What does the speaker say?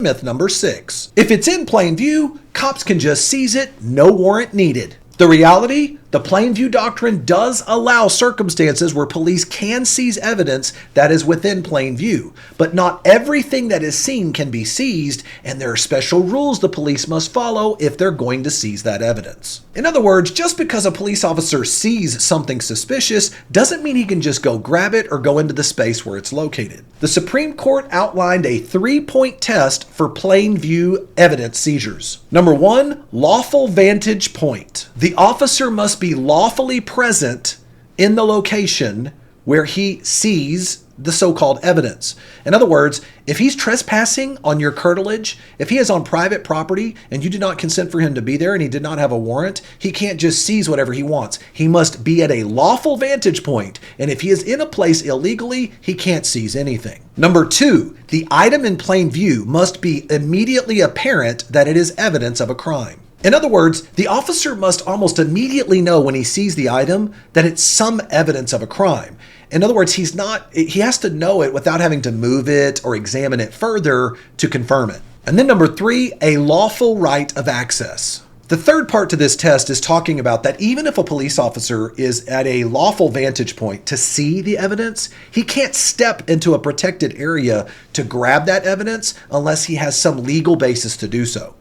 Myth number 6. If it's in plain view, cops can just seize it, no warrant needed. The reality? The plain view doctrine does allow circumstances where police can seize evidence that is within plain view, but not everything that is seen can be seized, and there are special rules the police must follow if they're going to seize that evidence. In other words, just because a police officer sees something suspicious doesn't mean he can just go grab it or go into the space where it's located. The Supreme Court outlined a 3-point test for plain view evidence seizures. Number 1, lawful vantage point. The officer must be lawfully present in the location where he sees the so-called evidence. In other words, if he's trespassing on your curtilage, if he is on private property and you did not consent for him to be there and he did not have a warrant, he can't just seize whatever he wants. He must be at a lawful vantage point, and if he is in a place illegally, he can't seize anything. Number 2, the item in plain view must be immediately apparent that it is evidence of a crime. In other words, the officer must almost immediately know when he sees the item that it's some evidence of a crime. In other words, he has to know it without having to move it or examine it further to confirm it. And then number 3, a lawful right of access. The third part to this test is talking about that even if a police officer is at a lawful vantage point to see the evidence, he can't step into a protected area to grab that evidence unless he has some legal basis to do so.